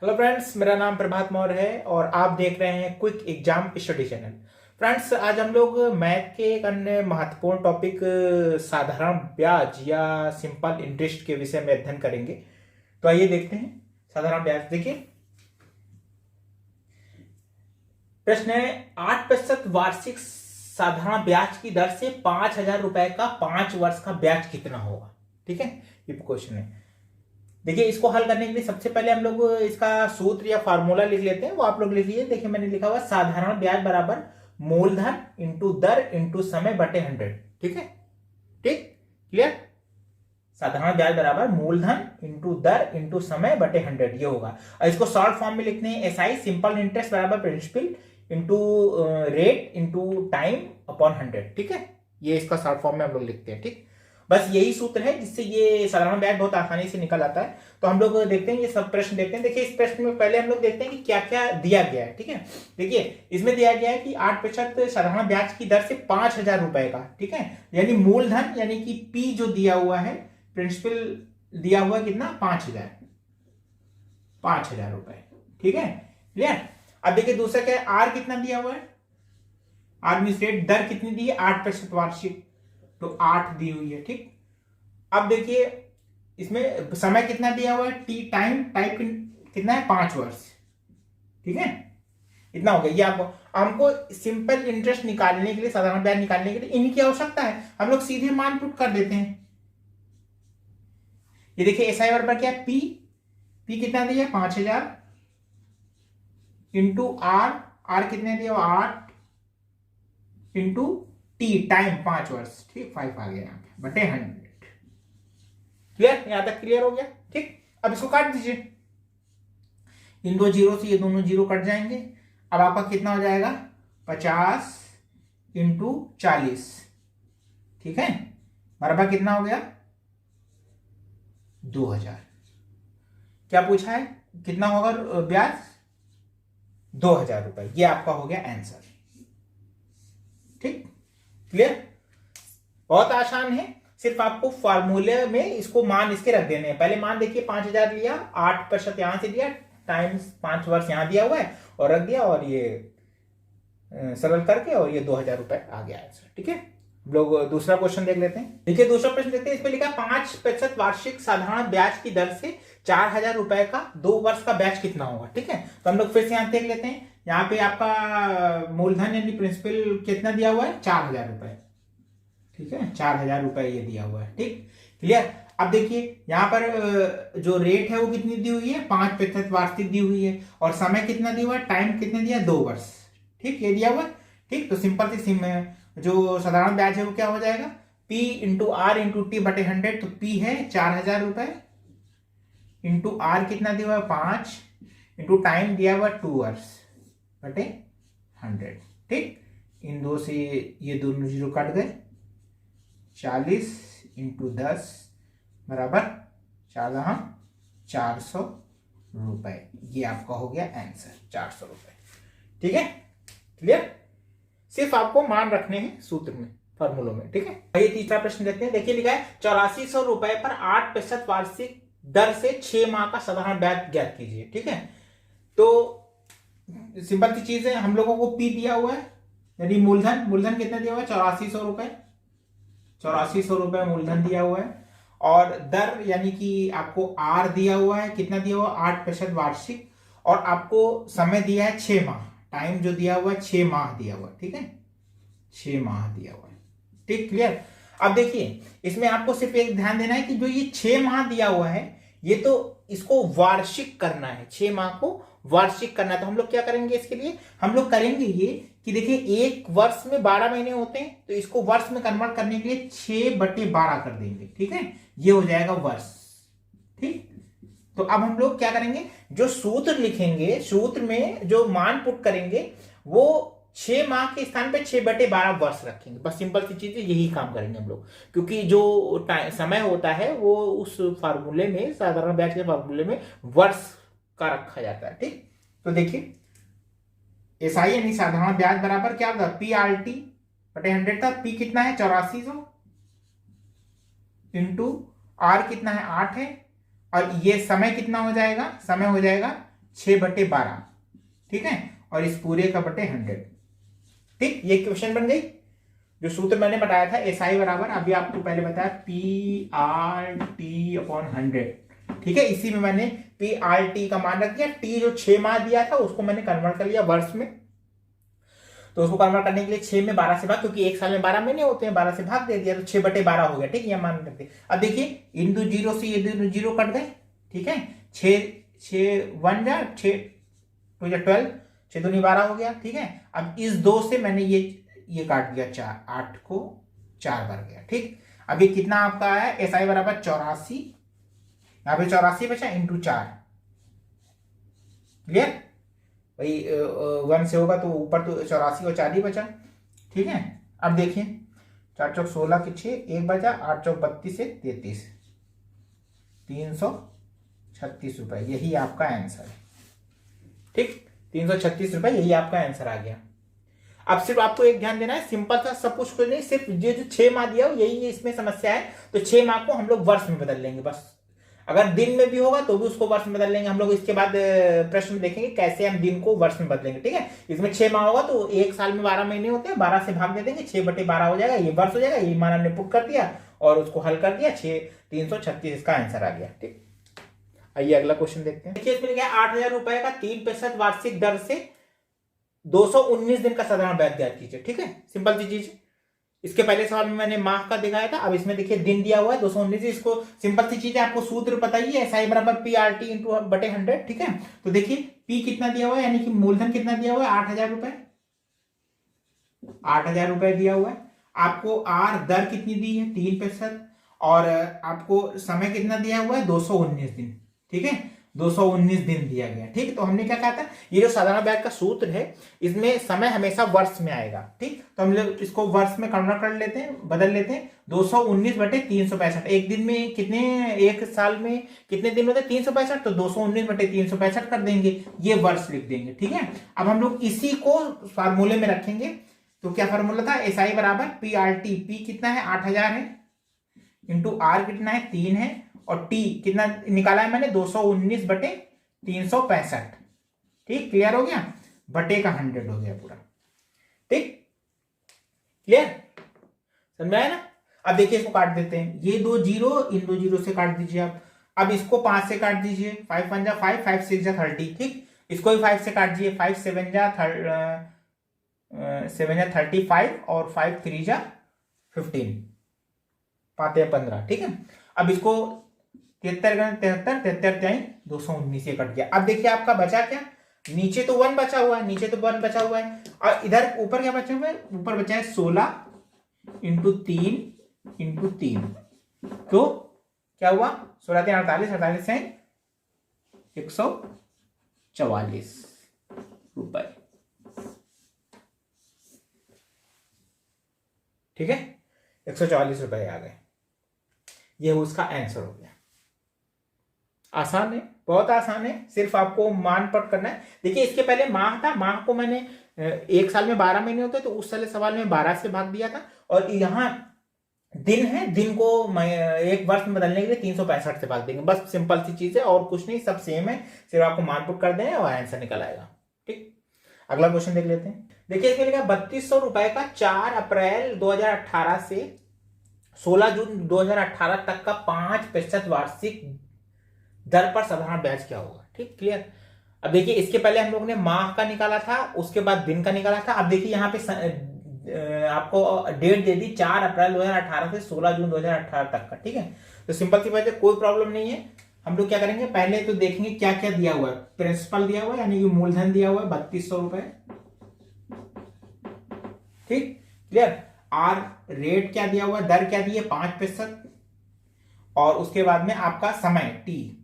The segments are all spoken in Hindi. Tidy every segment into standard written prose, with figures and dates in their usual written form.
हेलो फ्रेंड्स, मेरा नाम प्रभात मौर्य है और आप देख रहे हैं quick exam study channel. Friends, आज हम लोग मैथ के एक अन्य महत्वपूर्ण टॉपिक साधारण ब्याज या सिंपल इंटरेस्ट के विषय में अध्ययन करेंगे। तो आइए देखते हैं। साधारण ब्याज देखिए, प्रश्न है 8% वार्षिक साधारण ब्याज की दर से 5,000 रुपए का 5 वर्ष का ब्याज कितना होगा। ठीक है, ये क्वेश्चन है। देखिए, इसको हल करने के लिए सबसे पहले हम लोग इसका सूत्र या फार्मूला लिख लेते हैं, वो आप लोग लिख लीजिए। देखिए, मैंने लिखा हुआ साधारण ब्याज बराबर मूलधन इंटू दर इंटू समय बटे 100। ठीक है, ठीक, क्लियर। साधारण ब्याज बराबर मूलधन इंटू दर इंटू समय बटे 100 ये होगा। और इसको शॉर्ट फॉर्म में लिखते हैं एसआई सिंपल इंटरेस्ट बराबर principal into rate into time upon 100। ठीक है, ये इसका शॉर्ट फॉर्म में हम लोग लिखते हैं। ठीक, बस यही सूत्र है जिससे ये साधारण ब्याज बहुत आसानी से निकल आता है। तो हम लोग देखते हैं, ये सब प्रश्न देखते हैं। देखिए, इस प्रश्न में पहले हम लोग देखते हैं कि क्या क्या दिया गया है। ठीक है, देखिए इसमें दिया गया है कि 8% साधारण ब्याज की दर से 5,000 रुपए का, ठीक है, यानी मूलधन यानी कि पी जो दिया हुआ है, प्रिंसिपल दिया हुआ है कितना, 5,000 रुपए। ठीक है, क्लियर। अब देखिए दूसरा क्या है, आर कितना दिया हुआ है, एडमिनिस्ट्रेट दर कितनी दी है, 8% वार्षिक, तो 8 दी हुई है। ठीक, अब देखिए इसमें समय कितना दिया हुआ है, टी टाइम टाइप कितना है, 5 वर्ष। ठीक है, इतना हो गया। ये आपको हमको सिंपल इंटरेस्ट निकालने के लिए, साधारण ब्याज निकालने के लिए इनकी आवश्यकता है। हम लोग सीधे मान पुट कर देते हैं। ये देखिए एसआई बराबर क्या है, पी, पी कितना दिया, 5,000 इंटू आर, आर कितने दिया, 8 इंटू टी टाइम 5 वर्ष। ठीक, 5 आ गया यहाँ पे बटे 100। क्लियर, यहां तक क्लियर हो गया। ठीक, अब इसको काट दीजिए, इन दो जीरो से ये दोनों जीरो कट जाएंगे। अब आपका कितना हो जाएगा, 50 इंटू 40। ठीक है, बराबर कितना हो गया, 2,000। क्या पूछा है, कितना होगा ब्याज, 2,000 रुपए। ये आपका हो गया आंसर। ठीक, क्लियर, बहुत आसान है। सिर्फ आपको फार्मूले में इसको मान इसके रख देने हैं। पहले मान देखिए, 5,000 लिया, 8% यहां से दिया, टाइम्स 5 वर्ष यहां दिया हुआ है और रख दिया, और ये सरल करके और ये 2,000 रुपए आ गया आंसर। ठीक है, लोग दूसरा क्वेश्चन देख लेते हैं। देखिए दूसरा प्रश्न देखते हैं। इसमें लिखा 5% वार्षिक साधारण ब्याज की दर से 4,000 रुपए का 2 वर्ष का ब्याज कितना होगा। ठीक है, तो हम लोग फिर से यहां देख लेते हैं। यहाँ पे आपका मूलधन यानी प्रिंसिपल कितना दिया हुआ है, 4,000 रुपए। ठीक है, 4,000 रुपए ये दिया हुआ है। ठीक, क्लियर। अब देखिए यहाँ पर जो रेट है वो कितनी दी हुई है, 5% वार्षिक दी हुई है, और समय कितना दिया हुआ है, टाइम कितने दिया, 2 वर्ष। ठीक, ये दिया हुआ है। ठीक, तो सिंपल सी जो साधारण ब्याज है वो क्या हो जाएगा, P into R into T बटे 100। तो P है 4,000 रुपए इंटू आर कितना दिया हुआ है, 5 इंटू टाइम दिया हुआ 2 वर्ष बटे 100। ठीक, इन दो से ये दोनों जीरो कट गए, 40 इंटू 10 बराबर 400 रुपए। ये आपका हो गया आंसर, 400 रुपए। ठीक है, क्लियर। सिर्फ आपको मान रखने हैं सूत्र में, फॉर्मूलों में। ठीक है, ये तीसरा प्रश्न देखते हैं। देखिए लिखा है 8400 रुपए पर 8% वार्षिक दर से 6 माह का साधारण ब्याज ज्ञात कीजिए। ठीक है, तो सिंपल सी चीज है, हम लोगों को पी दिया हुआ है यानी मूलधन, मूलधन कितना दिया हुआ है, 8400 रुपए, 8400 रुपए मूलधन दिया हुआ है, और दर यानी कि आपको आर दिया हुआ है, कितना दिया हुआ, 8% वार्षिक, और आपको समय दिया है 6 माह, टाइम जो दिया हुआ है 6 माह दिया हुआ है। ठीक है, 6 माह दिया हुआ है। ठीक, क्लियर। अब देखिए इसमें आपको सिर्फ एक ध्यान देना है कि जो ये 6 माह दिया हुआ है, ये तो इसको वार्षिक करना है, 6 माह को वार्षिक करना है। तो हम लोग क्या करेंगे इसके लिए, हम लोग करेंगे ये कि देखिए एक वर्ष में 12 महीने होते हैं, तो इसको वर्ष में कन्वर्ट करने के लिए 6/12 कर देंगे। ठीक है, ये हो जाएगा वर्ष। ठीक, तो अब हम लोग क्या करेंगे, जो सूत्र लिखेंगे, सूत्र में जो मान पुट करेंगे वो 6 माह के स्थान पे 6/12 वर्ष रखेंगे। बस सिंपल सी चीज है, यही काम करेंगे हम लोग, क्योंकि जो समय होता है वो उस फार्मूले में, साधारण ब्याज के फार्मूले में वर्ष का रखा जाता है। ठीक, तो देखिए एसआई यानी साधारण ब्याज बराबर क्या होगा, पी आर टी बटे 100 था। पी कितना है, 8400 इंटू आर कितना है, 8 है, और ये समय कितना हो जाएगा, समय हो जाएगा 6/12, ठीक है, और इस पूरे का बटे 100। ठीक, ये क्वेश्चन बन गई। जो सूत्र मैंने बताया था SI बराबर, अभी आपको पहले बताया PRT/100, ठीक है। इसी में मैंने PRT का मान रख दिया, T जो 6 माह दिया था उसको मैंने कन्वर्ट कर लिया वर्ष में, तो उसको कन्वर्ट करने के लिए 6 में 12 से भाग, क्योंकि एक साल में 12 महीने होते हैं, 12 से भाग दे दिया तो 6/12 हो गया। ठीक, ये मान रखते। अब देखिए इन दो जीरो से ये दो जीरो कट गए, ठीक है, 6 जा 6 2 जा 12, 6 दूनी 12 हो गया, ठीक है। अब इस 2 से मैंने ये काट दिया 4, 8 को 4 बार गया, ठीक। अब ये कितना आपका आया, SI बराबर 84, यहाँ पे 84 बचा इंटू 4, क्लियर। भाई 1 से होगा तो ऊपर तो 84 और 4 ही बचा, ठीक है। अब देखिए 4 चौक 16 के 6, 1 बचा, 8 चौक 32 से 33, 336 रुपए, यही आपका आंसर है। ठीक, 336 रुपए, यही आपका आंसर आ गया। अब सिर्फ आपको एक ध्यान देना है, सिंपल सा, सब कुछ नहीं, सिर्फ ये जो 6 माह दिया हो यही इसमें समस्या है, तो 6 माह को हम लोग वर्ष में बदल लेंगे बस। अगर दिन में भी होगा तो भी उसको वर्ष में बदल लेंगे हम लोग। इसके बाद प्रश्न में देखेंगे कैसे हम दिन को वर्ष में बदलेंगे, ठीक है। इसमें 6 माह होगा तो एक साल में 12 महीने होते हैं, 12 से भाग दे देंगे, 6/12 हो जाएगा, ये वर्ष हो जाएगा। ये मान हमने पुट कर दिया और उसको हल कर दिया, 336 इसका आंसर आ गया। ठीक, आइए अगला क्वेश्चन देखते हैं। देखिए इसमें लिखा है 8,000 रुपए का 3% वार्षिक दर से 219 दिन का साधारण ब्याज ज्ञात कीजिए। ठीक है, सिंपल सी चीज। इसके पहले सवाल में मैंने माह का दिखाया था, अब इसमें देखिए दिन दिया हुआ है 219। इसको सिंपल सी चीज है, आपको सूत्र पता ही है, SI बराबर PRT इंटू बटे 100, ठीक है। तो देखिए P कितना दिया हुआ है, यानी कि मूलधन कितना दिया हुआ है, 8,000 रुपए, 8,000 रुपए दिया हुआ है। आपको R दर कितनी दी है, 3%, और आपको समय कितना दिया हुआ है, 219 दिन, ठीक है, 219 दिन दिया गया। ठीक, तो हमने क्या कहा था, ये जो साधारण ब्याज का सूत्र है इसमें समय हमेशा वर्ष में आएगा। ठीक, तो हम लोग इसको वर्ष में कन्वर्ट कर लेते हैं, बदल लेते हैं। 219/365, एक दिन में कितने, एक साल में कितने दिन होते हैं, 365, तो 219/365 कर देंगे, ये वर्ष लिख देंगे। ठीक है, अब हम लोग इसी को फार्मूले में रखेंगे। तो क्या फार्मूला था, SI बराबर PRT, P कितना है 8,000 है, इंटू R कितना है 3 है, और T कितना निकाला है मैंने 219/365। ठीक, क्लियर हो गया, बटे का 100 हो गया पूरा। ठीक, क्लियर, समझ में आया ना। अब देखिए इसको काट देते हैं, ये 2 जीरो इन 2 जीरो से काट दीजिए आप। अब इसको 5 से काट दीजिए, 5 1 जा 5, 5 6 जा 30। ठीक, इसको भी 5 से काट दीजिए, 5 7 जा 35, और 5 3 जा 15, 15। ठीक है, अब इसको 73 73 219 कट गया। अब देखिए आपका बचा क्या, नीचे तो 1 बचा हुआ है, नीचे तो 1 बचा हुआ है, और इधर ऊपर क्या बचा हुआ है, ऊपर बचा है 16 इंटू 3, तो क्या हुआ, 16 3 48, 48 से 144 रुपए। ठीक है, 144 रुपए आ गए, ये उसका आंसर हो गया। आसान है, बहुत आसान है, सिर्फ आपको मान पट करना है। देखिए इसके पहले माह था, माह को मैंने एक साल में 12 महीने होते तो उस साल सवाल में 12 से भाग दिया था, और यहाँ दिन है, दिन को एक वर्ष में बदलने के लिए 365 से भाग देंगे, बस सिंपल सी चीज है, और कुछ नहीं, सब सेम है, सिर्फ आपको मान पुट कर दें और आंसर निकल आएगा। ठीक, अगला क्वेश्चन देख लेते हैं। देखिए इसमें लिखा 3200 रुपए का 4 अप्रैल 2018 से 16 जून 2018 तक का 5% वार्षिक दर पर साधारण ब्याज क्या होगा। ठीक, क्लियर। अब देखिए इसके पहले हम लोग ने माह का निकाला था, उसके बाद दिन का निकाला था। अब देखिए यहाँ पे आपको डेट दे दी 4 अप्रैल 2018 से 16 जून 2018 तक का। ठीक है, तो सिंपल सी बात है, कोई प्रॉब्लम नहीं है। हम लोग क्या करेंगे, पहले तो देखेंगे क्या क्या दिया हुआ है। प्रिंसिपल दिया हुआ है, यानी कि मूलधन दिया हुआ है 3200 रुपए। ठीक, क्लियर। आर रेट क्या दिया हुआ है, दर क्या दी है 5%, और उसके बाद में आपका समय टी,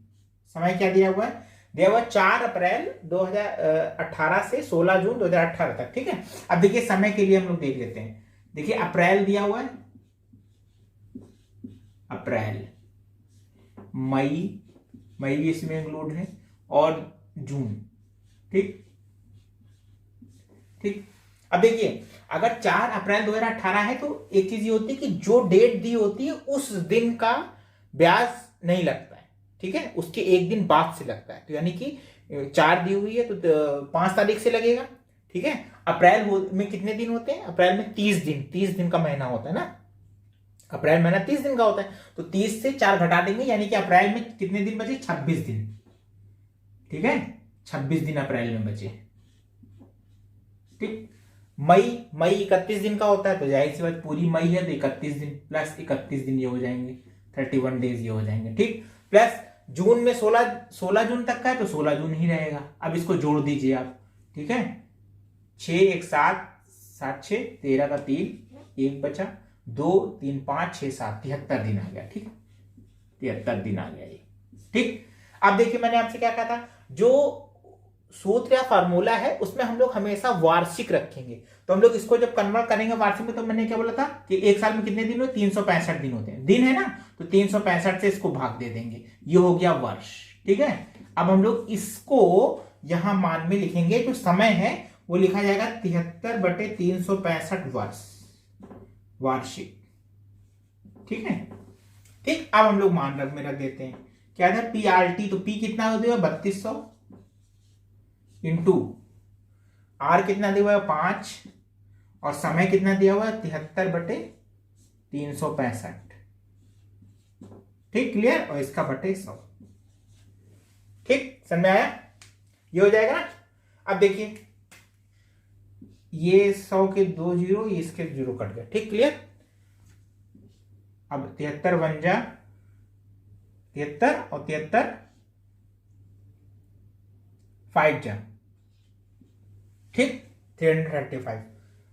समय क्या दिया हुआ है, दिया हुआ 4 अप्रैल 2018 से 16 जून 2018 तक। ठीक है, अब देखिए समय के लिए हम लोग देख लेते हैं। देखिए अप्रैल दिया हुआ है, अप्रैल, मई भी इसमें इंक्लूड है, और जून। ठीक, अब देखिए अगर 4 अप्रैल 2018 है तो एक चीज ये होती है कि जो डेट दी होती है उस दिन का ब्याज नहीं लगता है। ठीक है, उसके एक दिन बाद से लगता है। तो यानी कि 4 दी हुई है तो 5 तारीख से लगेगा, ठीक है। अप्रैल में कितने दिन होते हैं? अप्रैल में 30 दिन का महीना होता है ना, अप्रैल महीना 30 दिन का होता है। तो 30 से 4 घटा देंगे, यानी कि अप्रैल में कितने दिन बचे? 26 दिन, ठीक है, 26 दिन अप्रैल में बचे, ठीक। मई 31 दिन का होता है, तो जाहिर सी बात पूरी मई है तो 31 दिन प्लस 31 दिन ये हो जाएंगे, 31 डेज ये हो जाएंगे, ठीक। प्लस जून में 16 जून तक का है तो 16 जून ही रहेगा। अब इसको जोड़ दीजिए आप, ठीक है, 6 1 7 7 6 13 का 3 1 बचा, 2 3 5 6 7 73 दिन आ गया, ठीक, 73 दिन आ गया ये, ठीक। अब देखिए मैंने आपसे क्या कहा था, जो सूत्र या फार्मूला है उसमें हम लोग हमेशा वार्षिक रखेंगे। तो हम लोग इसको जब कन्वर्ट करेंगे वार्षिक में, तो मैंने क्या बोला था कि एक साल में कितने दिन हो? 365 दिन होते हैं, दिन है ना, तो 365 से इसको भाग दे देंगे, ये हो गया वर्ष, ठीक है। अब हम लोग इसको यहां मान में लिखेंगे, जो समय है वो लिखा जाएगा 73/365 वर्ष, वार्षिक, ठीक है, ठीक। अब हम लोग मान में रख देते हैं, क्या था? PRT, तो P कितना हो गया? 3200 इंटू R कितना दिया हुआ है? 5, और समय कितना दिया हुआ है? 73/365, ठीक, क्लियर। और इसका बटे 100, ठीक, समझ में आया? ये हो जाएगा ना। अब देखिए ये 100 के 2 जीरो, ये इसके 0 कट गया, ठीक, क्लियर। अब 73 बन जा 73 और 73 5 जा, ठीक, 335।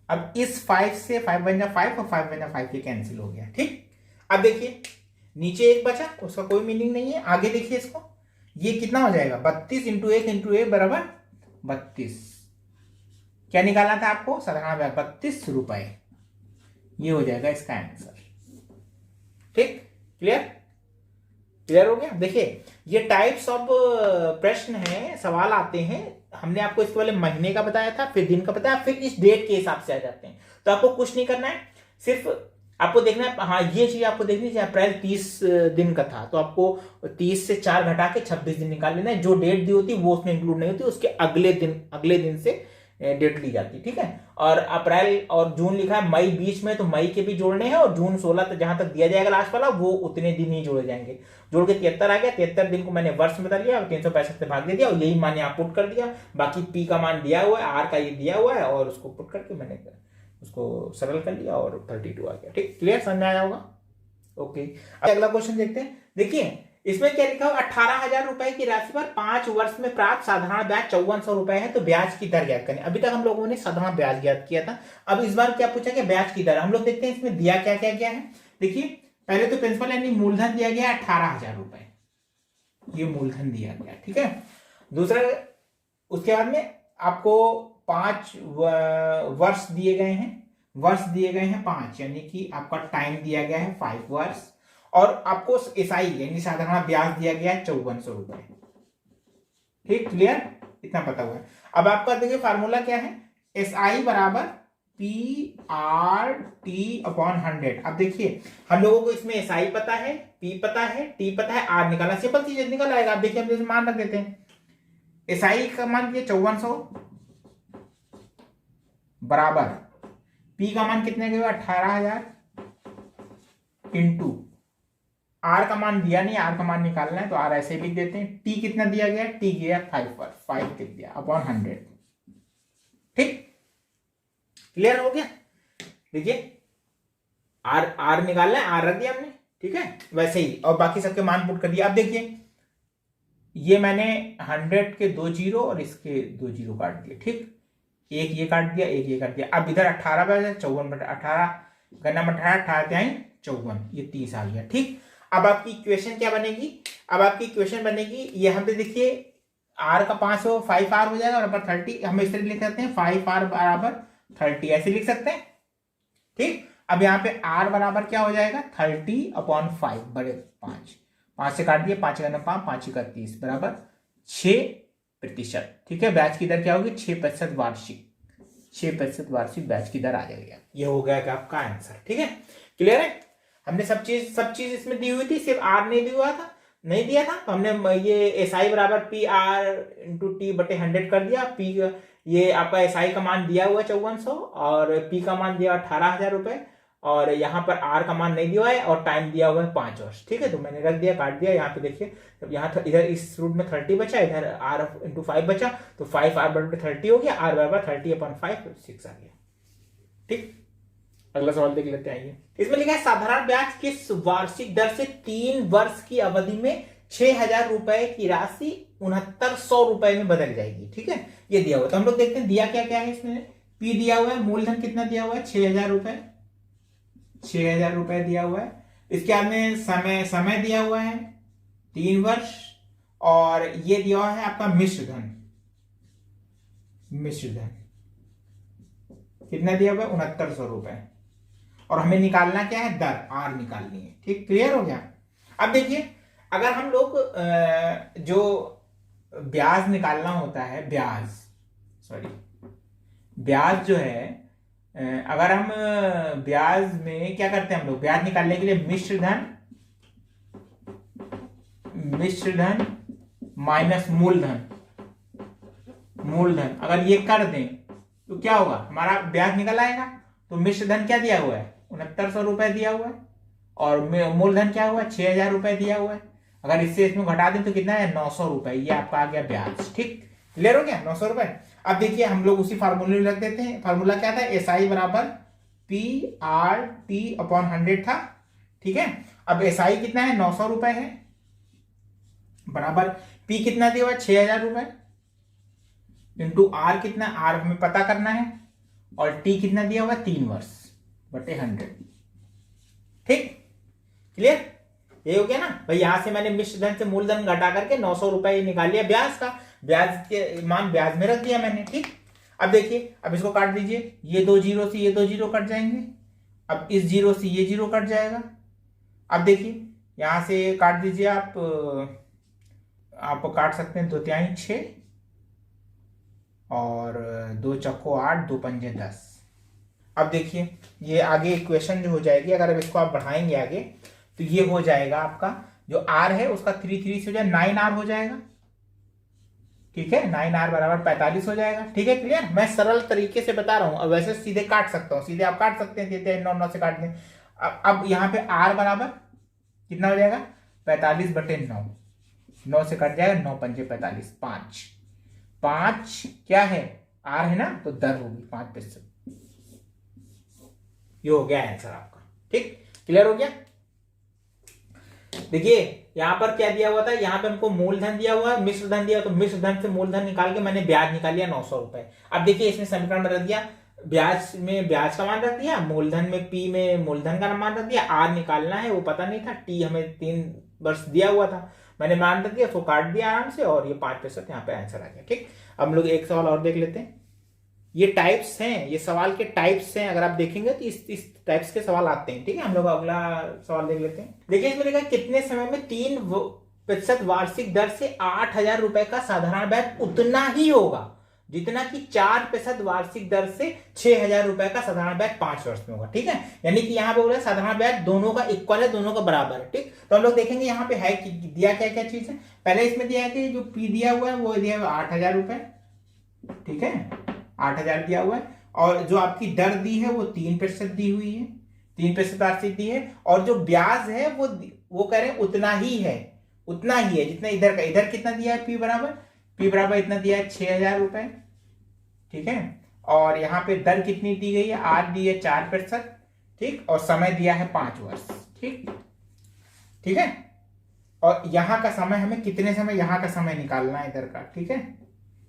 अब इस 5 से 5 बन जा 5 और 5 बन जा 5, ये कैंसिल हो गया, ठीक। अब देखिए नीचे एक बचा, उसका कोई मीनिंग नहीं है। आगे देखिए इसको, ये कितना हो जाएगा? 32 इंटू 1 इंटू 1 बराबर 32। क्या निकालना था आपको? 32 रुपए, ये हो जाएगा इसका आंसर, ठीक, क्लियर, क्लियर हो गया। देखिए ये टाइप्स ऑफ प्रश्न है, सवाल आते हैं। हमने आपको इसके पहले महीने का बताया था, फिर दिन का बताया, फिर इस डेट के हिसाब से आ जाते हैं। तो आपको कुछ नहीं करना है, सिर्फ आपको देखना है, हाँ ये चीज आपको देखनी चाहिए। अप्रैल 30 दिन का था, तो आपको 30 से 4 घटा के 26 दिन निकाल लेना है। जो डेट दी होती वो उसमें इंक्लूड नहीं होती, उसके अगले दिन से डेट ली जाती, ठीक है। और अप्रैल और जून लिखा है, मई बीच में, तो मई के भी जोड़ने हैं, और जून 16 तक जहां तक दिया जाएगा लास्ट वाला, वो उतने दिन ही जोड़े जाएंगे। जोड़ के 73 आ गया, 73 दिन को मैंने वर्ष में बता लिया, 365 से भाग दे दिया, और यही मान यहाँ पुट कर दिया। बाकी पी का मान दिया हुआ है, आर का ये दिया हुआ है, और उसको पुट करके मैंने उसको सरल कर लिया और 32 आ गया, ठीक, क्लियर, समझ में आया होगा? ओके, अगला क्वेश्चन देखते हैं। देखिए इसमें क्या लिखा हुआ? 18,000 रुपए की राशि पर 5 वर्ष में प्राप्त साधारण ब्याज 5400 रुपए है, तो ब्याज की दर ज्ञात करें। अभी तक हम लोगों ने साधारण ब्याज ज्ञात किया था, अब इस बार क्या पूछा गया? ब्याज की दर। हम लोग देखते हैं इसमें दिया क्या क्या गया है। देखिए पहले तो प्रिंसिपल यानी मूलधन दिया गया 18,000 रुपए, ये मूलधन दिया गया, ठीक है। दूसरा, उसके बाद में आपको 5 वर्ष दिए गए हैं, वर्ष दिए गए हैं 5, यानी कि आपका टाइम दिया गया है 5 वर्ष, और आपको एसआई यानी साधारण ब्याज दिया गया है 5400 रुपए, ठीक, क्लियर, इतना पता हुआ है। अब आपका देखिए फार्मूला क्या है? एसआई बराबर PRT अपॉन 100। अब देखिए हम लोगों को इसमें एसआई पता है, पी पता है, टी पता है, आर निकाला, सिंपल चीज निकल आएगा। अब देखिए हम जैसे मान रख देते हैं, एसआई का मान किया 5400 बराबर पी का मान कितने गए? 18,000 इंटू आर का मान दिया नहीं, आर का मान निकालना है तो आर ऐसे लिख देते हैं। टी कितना दिया गया? टी गया 5 लिख दिया अपॉन 100, ठीक, क्लियर हो गया। देखिए आर निकालना है, आर रख दिया हमने, ठीक है, वैसे ही, और बाकी सबके मान पुट कर दिया। अब देखिए ये मैंने 100 के 2 जीरो और इसके 2 जीरो काट दिए, ठीक, एक ये काट दिया, एक ये काट दिया। अब इधर 18 बचा, 54/18 गन्ना में 18 54, ये 30 आ गया, ठीक। अब आपकी इक्वेशन क्या बनेगी? अब आपकी इक्वेशन बनेगी, यहाँ पे देखिए आर का 5 हो 5R हो जाएगा बराबर 30। हम इस तरह लिख सकते हैं 5R बराबर 30, ऐसे लिख सकते हैं, ठीक। अब यहाँ पे R बराबर क्या हो जाएगा? 30/5 बड़े 5 से काट दिए, 5 गन्ना 5 का 30 बराबर 6%, ठीक है। ब्याज की दर क्या होगी? 6% वार्षिक, 6% वार्षिक ब्याज की दर आ जाएगी। ये हो गया कि आपका आंसर, ठीक है, क्लियर है। हमने सब चीज इसमें दी हुई थी, सिर्फ आर नहीं दिया हुआ था, नहीं दिया था, तो हमने ये एस आई बराबर पी आर इंटू टी बटे 100 कर दिया। पी ये आपका एस आई का मान दिया हुआ है 5400 और पी का मान दिया 18,000 रुपए और यहाँ पर आर का मान नहीं दिया है और टाइम दिया हुआ है 5 वर्ष। ठीक है, तो मैंने रख दिया, काट दिया। यहाँ पे देखिए यहाँ इधर इस रूट में 30 बचा, इधर आर इंटू 5 बचा, तो 5 आर बटे 30 हो गया, आर बराबर 30/5 6 आ गया। ठीक, अगला सवाल देख लेते हैं। इसमें लिखा है साधारण ब्याज किस वार्षिक दर से 3 वर्ष की अवधि में 6,000 रुपए की राशि 6900 रुपए में बदल जाएगी। ठीक है, ये दिया हुआ है। तो हम लोग देखते हैं दिया क्या क्या है इसमें। पी दिया हुआ है, मूलधन कितना दिया हुआ है 6,000 रुपए, 6,000 रुपए दिया हुआ है। इसके बाद में समय दिया हुआ है 3 वर्ष और ये दिया हुआ है आपका मिश्र धन कितना दिया हुआ है 6900 रुपए और हमें निकालना क्या है, दर आर निकालनी है। ठीक, क्लियर हो गया। अब देखिए अगर हम लोग जो ब्याज निकालना होता है, ब्याज जो है, अगर हम ब्याज में क्या करते हैं, हम लोग ब्याज निकालने के लिए मिश्र धन माइनस मूलधन अगर ये कर दें तो क्या होगा, हमारा ब्याज निकल आएगा। तो मिश्र धन क्या दिया हुआ है 6900 रुपए दिया हुआ है और मूलधन क्या हुआ 6,000 रुपए दिया हुआ है। अगर इससे इसमें घटा दें तो कितना है 900 रुपए, ये आपका आ गया ब्याज। ठीक, क्लियर हो गया 900 रुपए। अब देखिए हम लोग उसी फार्मूले में रख देते हैं। फार्मूला क्या था, एस आई बराबर पी आर टी अपॉन 100 था। ठीक है, अब एस आई कितना है 900 रुपए है, बराबर पी कितना दिया हुआ 6,000 रुपए इंटू आर कितना, आर हमें पता करना है और टी कितना दिया हुआ 3 वर्ष बटे 100। ठीक, क्लियर, ये हो गया ना भाई। यहां से मैंने मिश्र धन से मूलधन घटा करके 900 रुपए निकाल लिया ब्याज का, ब्याज के मान ब्याज में रख दिया मैंने। ठीक, अब देखिए अब इसको काट दीजिए, ये 2 जीरो से ये 2 जीरो कट जाएंगे, अब इस जीरो से ये जीरो कट जाएगा। अब देखिए यहां से काट दीजिए, आप काट सकते हैं 2 तिहाई 6 और 2 चक्को 8, 2 पंजे 10। अब देखिए ये आगे इक्वेशन जो हो जाएगी, अगर अब इसको आप बढ़ाएंगे आगे तो ये हो जाएगा आपका जो r है उसका 3 3 से हो जाए 9r हो जाएगा। ठीक है, 9r बराबर 45 हो जाएगा। ठीक है, क्लियर। मैं सरल तरीके से बता रहा हूं, अब वैसे सीधे काट सकता हूं, सीधे आप काट सकते हैं, देते हैं 9 9 से काट दें। अब यहाँ पे r बराबर कितना हो जाएगा 45/9, 9 से कट जाएगा, 9 पंजे 45, 5 क्या है r है ना, तो दर होगी 5%। ये हो गया आंसर आपका। ठीक, क्लियर हो गया। देखिए यहां पर क्या दिया हुआ था, यहाँ पे हमको मूलधन दिया हुआ है, मिश्र धन दिया, तो मिश्र धन से मूलधन निकाल के मैंने ब्याज निकाल लिया 900 रुपए। अब देखिए इसमें समीकरण में रख दिया, ब्याज में ब्याज का मान रख दिया, मूलधन में पी में मूलधन का मान रख दिया, आर निकालना है वो पता नहीं था, टी हमें 3 वर्ष दिया हुआ था, मैंने मान रख दिया, उसको काट दिया आराम से और ये 5% यहाँ पे आंसर आ गया। ठीक, अब हम लोग एक सवाल और देख लेते हैं। ये टाइप्स हैं, ये सवाल के टाइप्स हैं, अगर आप देखेंगे तो इस टाइप्स के सवाल आते हैं। ठीक है, हम लोग अगला सवाल देख लेते हैं। देखिए इसमें लिखा है कितने समय में 3% वार्षिक दर से 8,000 रुपए का साधारण ब्याज उतना ही होगा जितना कि 4% वार्षिक दर से 6,000 रुपए का साधारण ब्याज 5 वर्ष में होगा। ठीक है, यानी कि यहाँ पे बोल रहे साधारण ब्याज दोनों का इक्वल है, दोनों का बराबर है। ठीक, तो हम लोग देखेंगे यहाँ पे है कि दिया क्या क्या चीज है। पहले इसमें दिया है कि जो पी दिया हुआ है वो दिया हुआ 8,000 रुपए। ठीक है, 8,000 दिया हुआ है और जो आपकी दर दी है वो 3% दी हुई है, 3% वार्षिक दी है और जो ब्याज है वो कह रहे हैं उतना ही है जितना इधर का। इधर कितना दिया है, पी बराबर इतना दिया है 6,000 रुपए। ठीक है, और यहाँ पे दर कितनी दी गई है, आर दी है 4%। ठीक, और समय दिया है 5 वर्ष। ठीक है, और यहाँ का समय हमें कितने समय, यहाँ का समय निकालना है इधर का। ठीक है,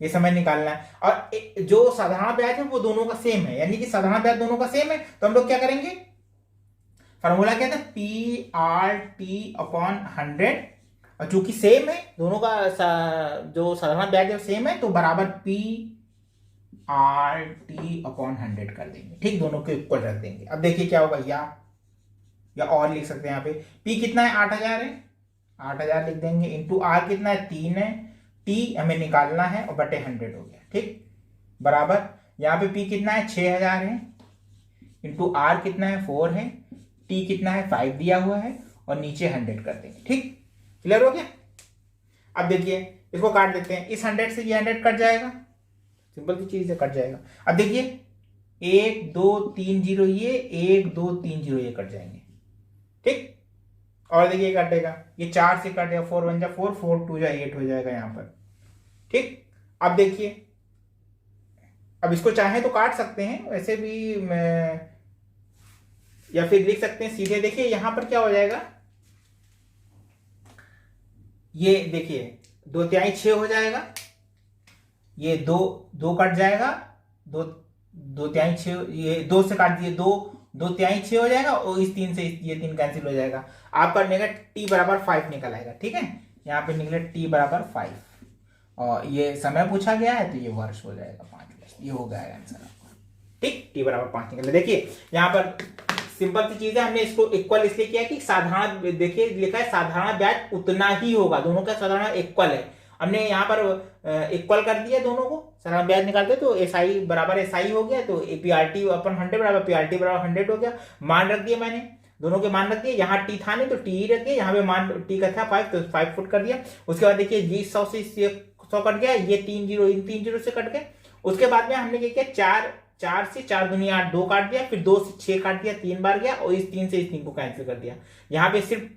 ये समय निकालना है और जो साधारण ब्याज है वो दोनों का सेम है, यानी कि साधारण ब्याज दोनों का सेम है। तो हम लोग क्या करेंगे, फॉर्मूला क्या था, पी आर टी अपॉन 100, और चूंकि सेम है दोनों का जो साधारण ब्याज है सेम है, तो बराबर पी आर टी अपॉन 100 कर देंगे। ठीक, दोनों के इक्वल रख देंगे। अब देखिए क्या होगा, या और लिख सकते हैं यहाँ पे, पी कितना है 8,000 है, 8,000 लिख देंगे, इंटू आर कितना है 3 है, टी हमें निकालना है और बटे 100 हो गया। ठीक, बराबर यहाँ पे पी कितना है 6,000 है, इंटू आर कितना है 4 है, टी कितना है 5 दिया हुआ है और नीचे 100 कर देंगे। ठीक, क्लियर हो गया? अब देखिए इसको काट देते हैं, इस 100 से ये 100 कट जाएगा, सिंपल सी चीज है, कट जाएगा। अब देखिए 1 2 3 0 ये 1 2 3 0 ये कट जाएंगे, ठीक। और देखिए कटेगा, ये 4 से कटेगा, 4 1 जा 4, 4 2 जा 8 हो जाएगा यहाँ पर, ठीक। अब देखिए, अब इसको चाहे तो काट सकते हैं वैसे भी मैं, या फिर लिख सकते हैं सीधे। देखिए यहां पर क्या हो जाएगा, ये देखिए 2 तिहाई 6 हो जाएगा, ये 2 2 कट जाएगा, 2 2 तिहाई 6, ये 2 से काट दिए, 2 2 तिहाई 6 हो जाएगा, और इस 3 से ये 3 कैंसिल हो जाएगा। आपका निकला t बराबर 5 निकल आएगा, ठीक है। यहाँ पे निकले t बराबर 5, और ये समय पूछा गया है तो ये वर्ष हो जाएगा 5 वर्ष, ये हो गया आंसर आपका, ठीक। t बराबर 5 निकले। देखिए यहाँ पर सिंपल सी चीज है, हमने इसको इक्वल इसलिए किया कि साधारण, देखिए लिखा है साधारण ब्याज उतना ही होगा, दोनों का साधारण इक्वल है, हमने यहाँ पर इक्वल कर दिया दोनों को, साधारण ब्याज निकालते तो एसआई बराबर एसआई हो गया, तो पीआरटी अपन 100 बराबर पीआरटी बराबर 100 हो गया। मान रख दिया मैंने, दोनों के मान रख दिए, यहाँ टी था नहीं तो टी ही रख दिया, यहाँ पे मान टी का था 5 तो 5 फुट कर दिया। उसके बाद देखिए ये 100 से 100 कट गया, ये 3 0 इन 3 0 से कट गए। उसके बाद में हमने क्या किया, 4 से 4 दूनी 8, 2 काट दिया, फिर 2 से 6 काट दिया, 3 बार गया, और इस 3 से इस 3 को कैंसिल कर दिया। यहाँ पे सिर्फ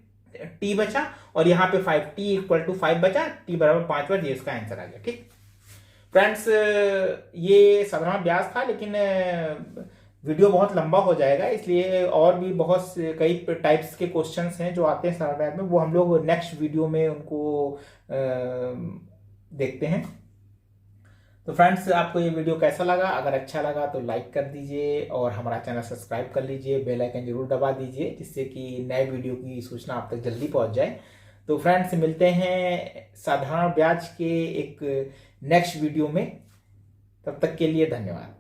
t बचा, और यहाँ पे 5 t इक्वल टू 5 बचा, t बराबर 5 बार, ये इसका आंसर आ गया, ठीक। फ्रेंड्स ये साधारण ब्याज था, लेकिन वीडियो बहुत लंबा हो जाएगा, इसलिए और भी बहुत कई टाइप्स के क्वेश्चंस हैं जो आते हैं साधारण ब्याज में, वो हम लोग नेक्स्ट वीडियो में उनको देखते हैं। तो फ्रेंड्स आपको ये वीडियो कैसा लगा, अगर अच्छा लगा तो लाइक कर दीजिए, और हमारा चैनल सब्सक्राइब कर लीजिए, बेल आइकन जरूर दबा दीजिए, जिससे कि नए वीडियो की सूचना आप तक जल्दी पहुंच जाए। तो फ्रेंड्स मिलते हैं साधारण ब्याज के एक नेक्स्ट वीडियो में, तब तक के लिए धन्यवाद।